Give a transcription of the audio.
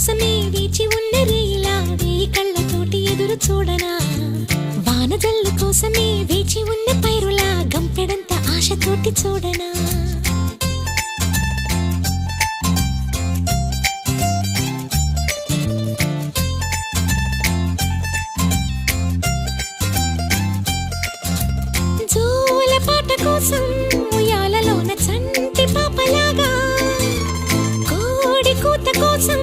కోసమే వేచి ఉన్న రేలా వేయి కళ్ళతోటి ఎదురు చూడనా వానజల్లు కోసమే వేచి ఉన్న పైరులా గంపెడంత ఆశతోటి చూడనా జోల పాట కోసం ఉయ్యాలలోన చంటి పాపలాగా కోడి కూత కోసం